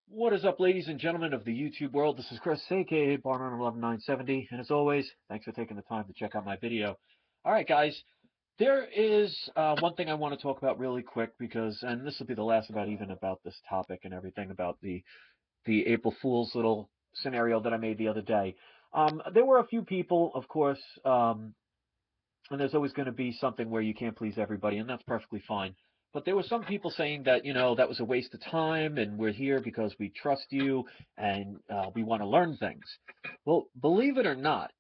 What is up, ladies and gentlemen of the YouTube world? This is Chris, aka Barnon11970, and as always, thanks for taking the time to check out my video. All right, guys, there is one thing I want to talk about really quick because, and this will be the last about this topic and everything about the April Fool's little scenario that I made the other day. There were a few people, of course, and there's always going to be something where you can't please everybody, and that's perfectly fine. But there were some people saying that, that was a waste of time, and we're here because we trust you and we want to learn things. Well, believe it or not,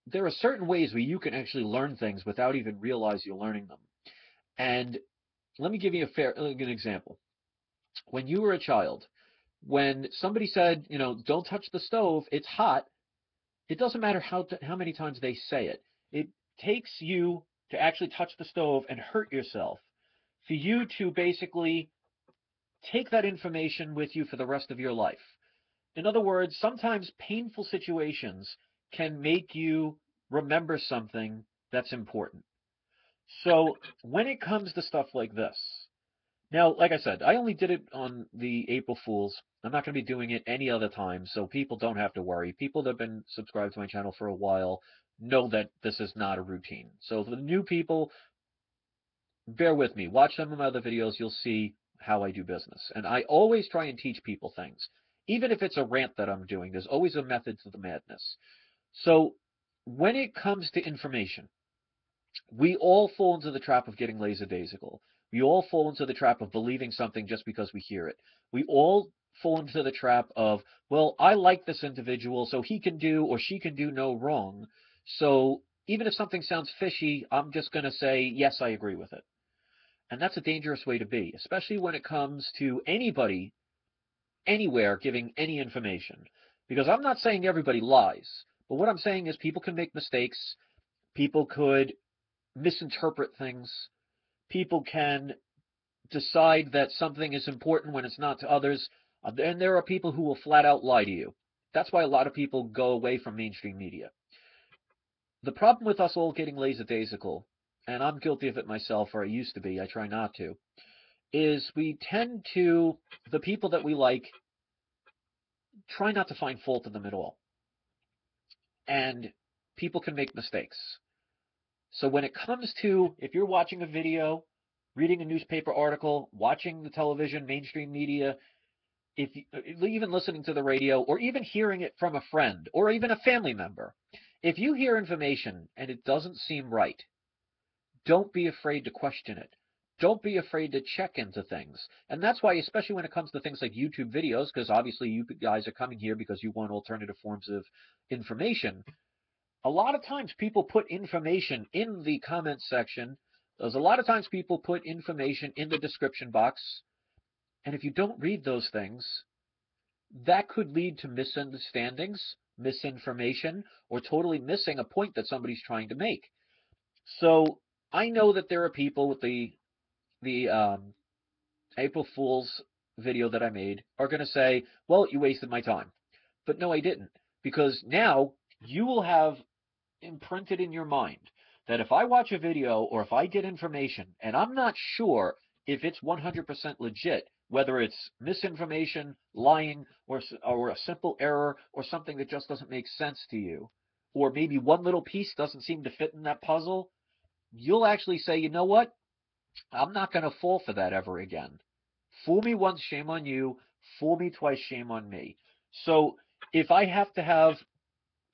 there are certain ways where you can actually learn things without even realize you're learning them. And let me give you a good example. When you were a child, when somebody said, don't touch the stove, it's hot, it doesn't matter how many times they say it. It takes you to actually touch the stove and hurt yourself for you to basically take that information with you for the rest of your life. In other words, sometimes painful situations can make you remember something that's important. So when it comes to stuff like this, now, like I said, I only did it on the April Fools. I'm not going to be doing it any other time, so people don't have to worry. People that have been subscribed to my channel for a while know that this is not a routine. So for the new people, bear with me. Watch some of my other videos. You'll see how I do business. And I always try and teach people things. Even if it's a rant that I'm doing, there's always a method to the madness. So when it comes to information, we all fall into the trap of getting lackadaisical. We all fall into the trap of believing something just because we hear it. We all fall into the trap of, well, I like this individual, so he can do or she can do no wrong. So even if something sounds fishy, I'm just going to say, yes, I agree with it. And that's a dangerous way to be, especially when it comes to anybody, anywhere, giving any information. Because I'm not saying everybody lies, but what I'm saying is people can make mistakes. People could misinterpret things. People can decide that something is important when it's not to others. And there are people who will flat out lie to you. That's why a lot of people go away from mainstream media. The problem with us all getting lackadaisical, and I'm guilty of it myself, or I used to be, I try not to, is we tend to, the people that we like, try not to find fault in them at all. And people can make mistakes. So when it comes to, if you're watching a video, reading a newspaper article, watching the television, mainstream media, if you, even listening to the radio, or even hearing it from a friend or even a family member, if you hear information and it doesn't seem right, don't be afraid to question it. Don't be afraid to check into things. And that's why, especially when it comes to things like YouTube videos, because obviously you guys are coming here because you want alternative forms of information, a lot of times people put information in the comment section. There's a lot of times people put information in the description box. And if you don't read those things, that could lead to misunderstandings, misinformation, or totally missing a point that somebody's trying to make. So I know that there are people with the April Fool's video that I made are going to say, well, you wasted my time. But no, I didn't. Because now you will have imprinted in your mind that if I watch a video or if I get information and I'm not sure if it's 100% legit, whether it's misinformation, lying, or a simple error, or something that just doesn't make sense to you, or maybe one little piece doesn't seem to fit in that puzzle, you'll actually say, you know what? I'm not going to fall for that ever again. Fool me once, shame on you. Fool me twice, shame on me. So if I have to have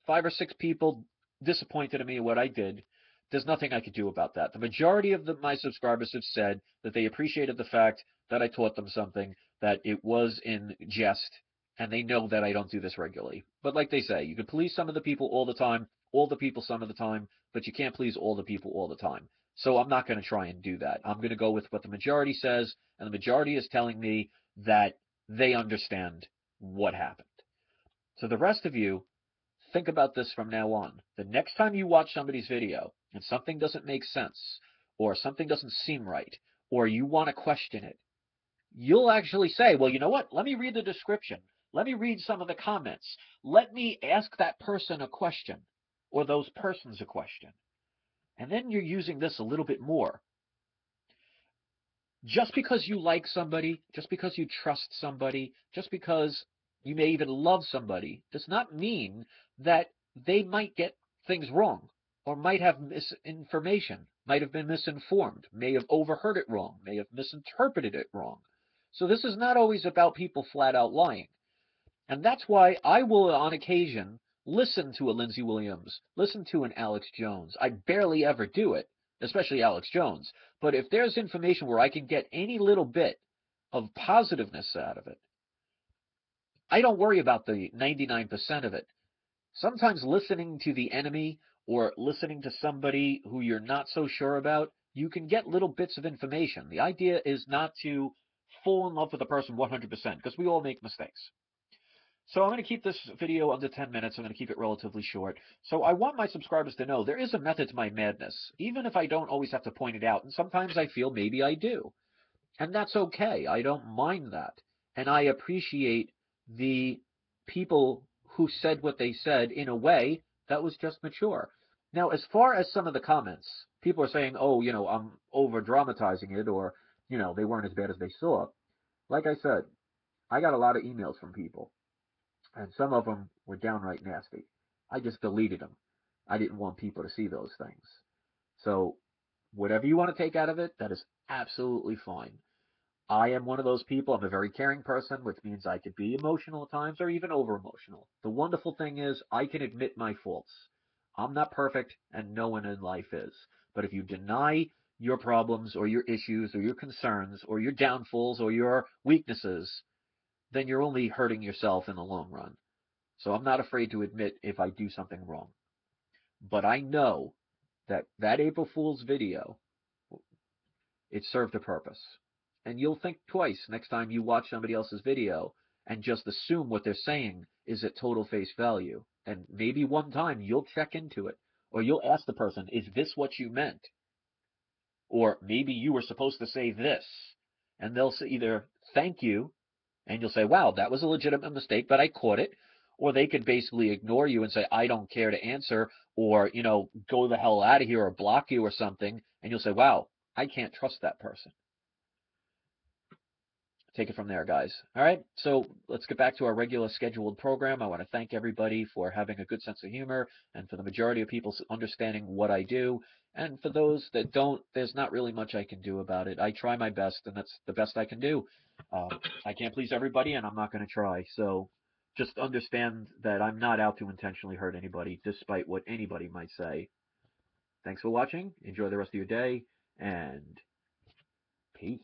5 or 6 people disappointed in me in what I did, there's nothing I could do about that. The majority of my subscribers have said that they appreciated the fact that I taught them something, that it was in jest, and they know that I don't do this regularly. But like they say, you can please some of the people all the people some of the time, but you can't please all the people all the time. So I'm not going to try and do that. I'm going to go with what the majority says, and the majority is telling me that they understand what happened. So the rest of you, think about this from now on. The next time you watch somebody's video and something doesn't make sense, or something doesn't seem right, or you want to question it, you'll actually say, well, you know what? Let me read the description. Let me read some of the comments. Let me ask that person a question, or those persons a question. And then you're using this a little bit more. Just because you like somebody, just because you trust somebody, just because you may even love somebody, does not mean that they might get things wrong or might have misinformation, might have been misinformed, may have overheard it wrong, may have misinterpreted it wrong. So this is not always about people flat out lying. And that's why I will, on occasion, listen to a Lindsey Williams, listen to an Alex Jones. I barely ever do it, especially Alex Jones. But if there's information where I can get any little bit of positiveness out of it, I don't worry about the 99% of it. Sometimes listening to the enemy or listening to somebody who you're not so sure about, you can get little bits of information. The idea is not to fall in love with a person 100% because we all make mistakes. So I'm going to keep this video under 10 minutes. I'm going to keep it relatively short. So I want my subscribers to know there is a method to my madness, even if I don't always have to point it out. And sometimes I feel maybe I do. And that's okay. I don't mind that. And I appreciate the people who said what they said in a way that was just mature. Now, as far as some of the comments, people are saying, oh, I'm over dramatizing it, or, they weren't as bad as they saw. Like I said, I got a lot of emails from people, and some of them were downright nasty. I just deleted them. I didn't want people to see those things. So whatever you want to take out of it, that is absolutely fine. I am one of those people. I'm a very caring person, which means I could be emotional at times or even over emotional. The wonderful thing is I can admit my faults. I'm not perfect, and no one in life is. But if you deny your problems or your issues or your concerns or your downfalls or your weaknesses, then you're only hurting yourself in the long run. So I'm not afraid to admit if I do something wrong. But I know that that April Fool's video, it served a purpose. And you'll think twice next time you watch somebody else's video and just assume what they're saying is at total face value. And maybe one time you'll check into it, or you'll ask the person, is this what you meant? Or maybe you were supposed to say this. And they'll either thank you, and you'll say, wow, that was a legitimate mistake, but I caught it. Or they could basically ignore you and say, I don't care to answer, or, go the hell out of here or block you or something. And you'll say, wow, I can't trust that person. Take it from there, guys. All right, so let's get back to our regular scheduled program. I want to thank everybody for having a good sense of humor, and for the majority of people understanding what I do. And for those that don't, there's not really much I can do about it. I try my best, and that's the best I can do. I can't please everybody, and I'm not going to try. So just understand that I'm not out to intentionally hurt anybody, despite what anybody might say. Thanks for watching. Enjoy the rest of your day, and peace.